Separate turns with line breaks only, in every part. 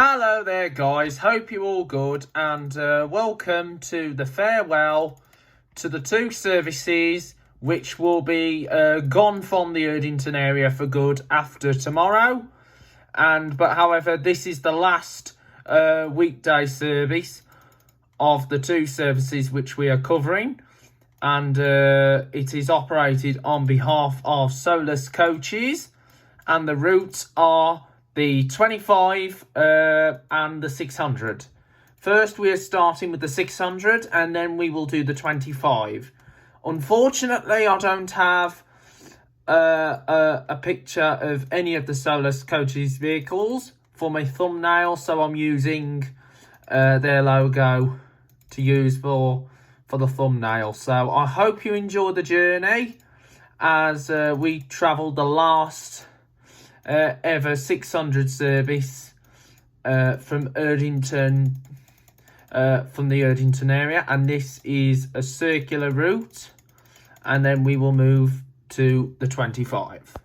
Hello there guys, hope you're all good and welcome to the farewell to the two services which will be gone from the Erdington area for good after tomorrow. But however, this is the last weekday service of the two services which we are covering, and it is operated on behalf of Solus Coaches, and the routes are the 25 and the 600. First, we are starting with the 600 and then we will do the 25. Unfortunately, I don't have a picture of any of the Solus Coaches vehicles for my thumbnail, so I'm using their logo to use for the thumbnail. So I hope you enjoy the journey as we travelled the last ever 600 service from Erdington, from the Erdington area, and this is a circular route, and then we will move to the 25.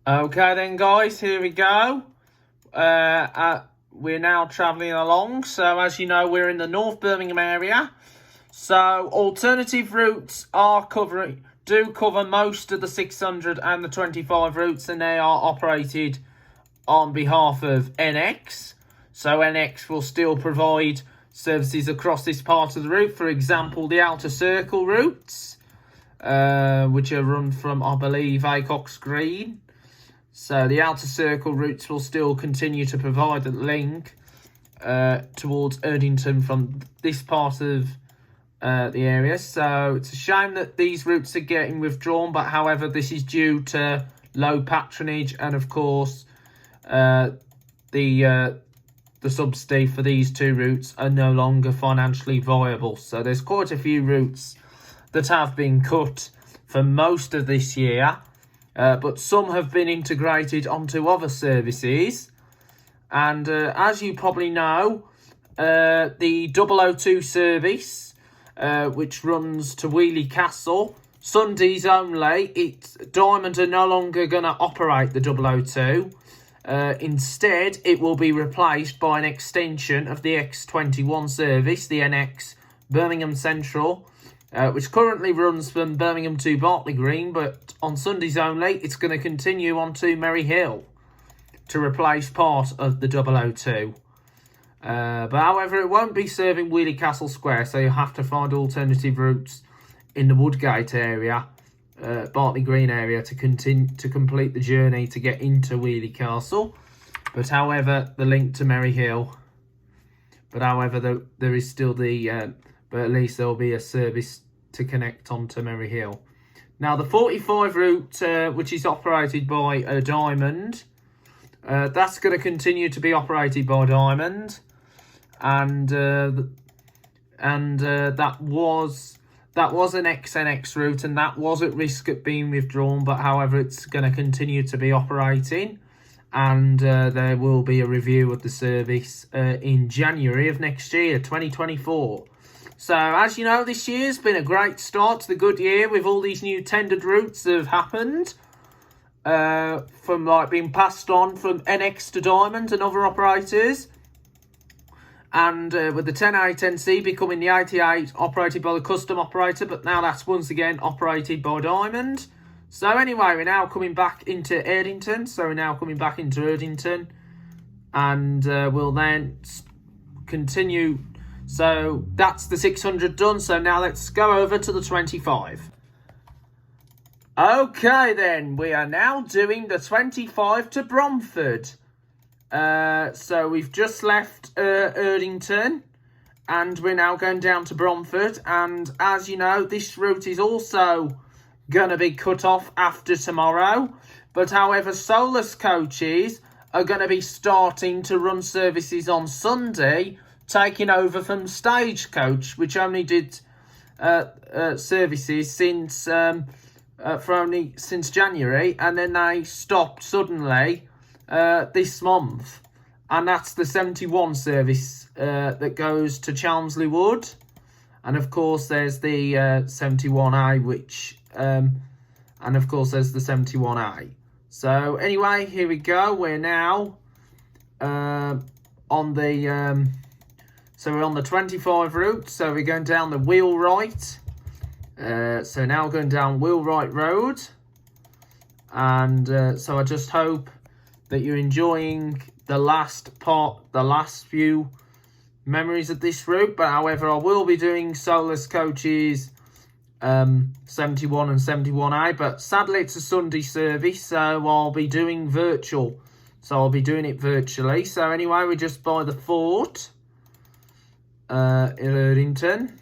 Okay then guys, here we go. We're now travelling along. So as you know, we're in the North Birmingham area. So alternative routes do cover most of the 600 and the 25 routes, and they are operated on behalf of NX. So NX will still provide services across this part of the route. For example, the outer circle routes, which are run from, I believe, Acox Green. So the outer circle routes will still continue to provide a link towards Erdington from this part of the area. So it's a shame that these routes are getting withdrawn, but however, this is due to low patronage, and of course the subsidy for these two routes are no longer financially viable. So there's quite a few routes that have been cut for most of this year. But some have been integrated onto other services. And as you probably know, the 002 service, which runs to Wheely Castle, Sundays only, Diamond are no longer going to operate the 002. Instead, it will be replaced by an extension of the X21 service, the NX Birmingham Central, which currently runs from Birmingham to Bartley Green, but on Sundays only, it's going to continue on to Merry Hill to replace part of the 002. But however, it won't be serving Wheely Castle Square, so you'll have to find alternative routes in the Woodgate area, Bartley Green area, to complete the journey to get into Wheely Castle. But however, the link to Merry Hill. But however, there is still the but at least there will be a service to connect onto Merry Hill. Now, the 45 route, which is operated by Diamond, that's going to continue to be operated by Diamond, and that was an XNX route, and that was at risk of being withdrawn. But however, it's going to continue to be operating, and there will be a review of the service in January of next year, 2024. So, as you know, this year's been a great start to the good year with all these new tendered routes that have happened. From like being passed on from NX to Diamond and other operators. And with the 10A, 10C becoming the 88 operated by the custom operator, but now that's once again operated by Diamond. So anyway, we're now coming back into Erdington. And we'll then continue. So that's the 600 done. So now let's go over to the 25. Okay then, we are now doing the 25 to Bromford. So we've just left Erdington and we're now going down to Bromford. And as you know, this route is also going to be cut off after tomorrow. But however, Solus Coaches are going to be starting to run services on Sunday, taking over from Stagecoach, which only did services since for only since January, and then they stopped suddenly this month. And that's the 71 service that goes to Chelmsley Wood. And of course there's the 71A, which and of course there's the 71A. So anyway, here we go. We're now on the so we're on the 25 route. So we're going down the Wheelwright. So now we're going down Wheelwright Road. And so I just hope that you're enjoying the last few memories of this route. But however, I will be doing Solus coaches 71 and 71A, but sadly it's a Sunday service, so I'll be doing virtual. So I'll be doing it virtually. So anyway, we're just by the fort in Erdington.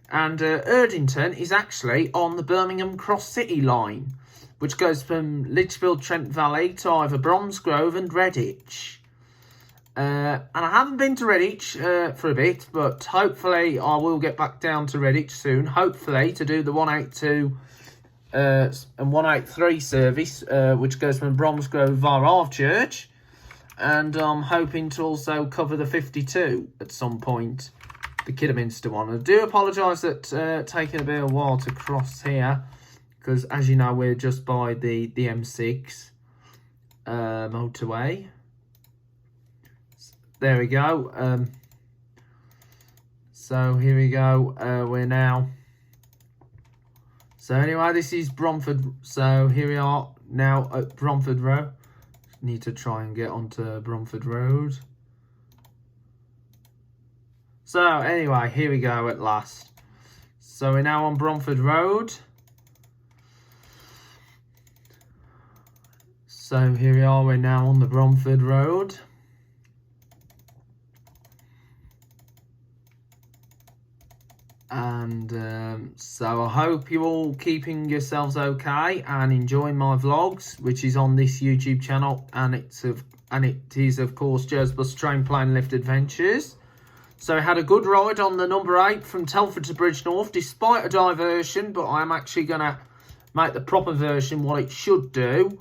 And Erdington is actually on the Birmingham Cross City line, which goes from Lichfield, Trent Valley to either Bromsgrove and Redditch. And I haven't been to Redditch for a bit, but hopefully I will get back down to Redditch soon. Hopefully to do the 182 and 183 service, which goes from Bromsgrove via Archurch. And I'm hoping to also cover the 52 at some point, the Kidderminster one. I do apologise that taking a bit of a while to cross here, because as you know, we're just by the M6 motorway. There we go. So here we go. We're now. So anyway, this is Bromford. So here we are now at Bromford Road. Need to try and get onto Bromford Road. So anyway, here we go at last. So we're now on Bromford Road. So here we are. We're now on the Bromford Road. And so I hope you're all keeping yourselves okay and enjoying my vlogs, which is on this YouTube channel, and it is of course Joe's Bus Train Plane Lift Adventures. So I had a good ride on the number 8 from Telford to Bridgnorth, despite a diversion, but I'm actually gonna make the proper version what it should do.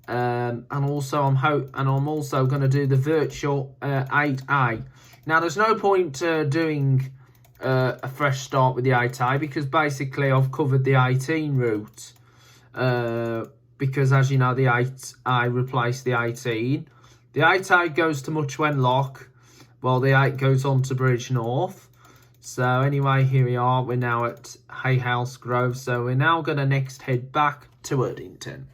And also I'm also gonna do the virtual 8A. Now there's no point doing a fresh start with the 8A, because basically I've covered the 18 route, because as you know, the 8A replaced the 18. The 8A goes to Muchwen Lock, while the 8 goes on to Bridgnorth. So anyway, here we are. We're now at Hayhouse Grove, so we're now going to next head back to Erdington.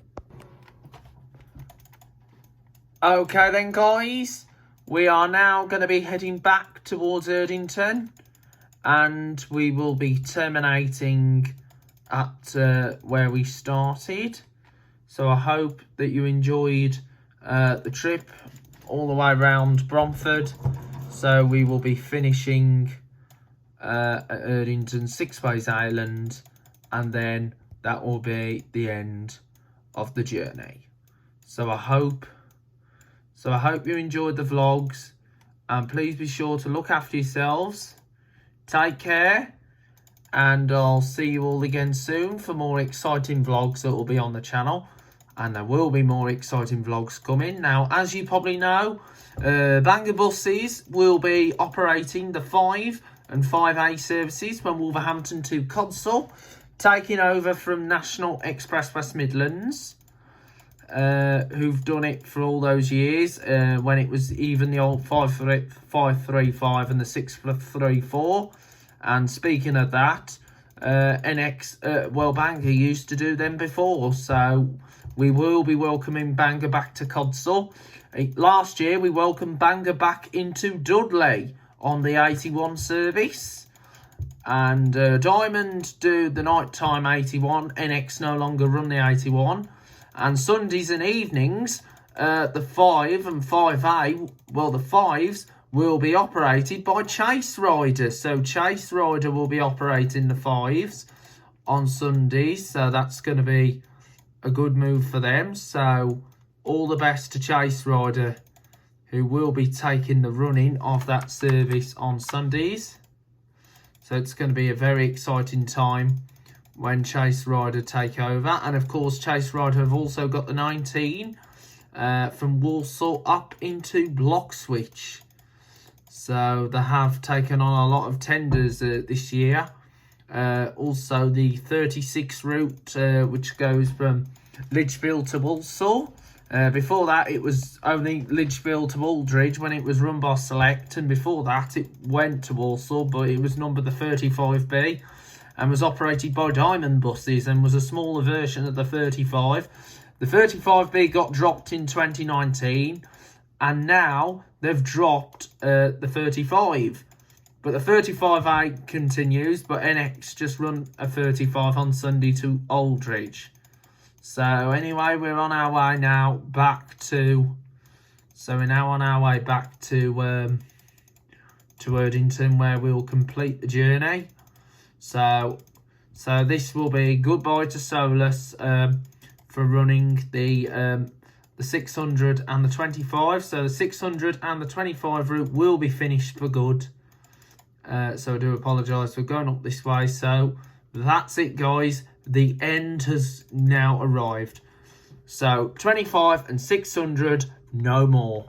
Okay then guys, we are now going to be heading back towards Erdington. And we will be terminating at where we started. So I hope that you enjoyed the trip all the way around Bromford. So we will be finishing at Erdington, Sixways Island, and then that will be the end of the journey. So I hope you enjoyed the vlogs, and please be sure to look after yourselves. Take care, and I'll see you all again soon for more exciting vlogs that will be on the channel. And there will be more exciting vlogs coming. Now, as you probably know, Bangor buses will be operating the 5 and 5A services from Wolverhampton to Codsall, taking over from National Express West Midlands, who've done it for all those years, when it was even the old 535 and the 634. And speaking of that, Bangor used to do them before, so we will be welcoming Bangor back to Codsall. Last year we welcomed Bangor back into Dudley on the 81 service, and Diamond do the nighttime 81. NX no longer run the 81. And Sundays and evenings, the 5 and 5A, well, the 5s will be operated by Chase Rider. So Chase Rider will be operating the 5s on Sundays. So that's going to be a good move for them. So all the best to Chase Rider, who will be taking the running of that service on Sundays. So it's going to be a very exciting time when Chase Rider take over. And of course, Chase Rider have also got the 19 from Walsall up into Block Switch. So they have taken on a lot of tenders this year. Also the 36 route, which goes from Lichfield to Walsall. Before that, it was only Lichfield to Aldridge when it was run by Select, and before that, it went to Walsall, but it was numbered the 35B and was operated by Diamond Buses and was a smaller version of the 35. The 35B got dropped in 2019, and now they've dropped the 35. But the 35A continues, but NX just run a 35 on Sunday to Aldridge. So anyway, we're on our way now back to... So we're now on our way back to Erdington, where we'll complete the journey. So this will be goodbye to Solus for running the 600 and the 25. So the 600 and the 25 route will be finished for good. So I do apologise for going up this way. So that's it, guys. The end has now arrived. So 25 and 600, no more.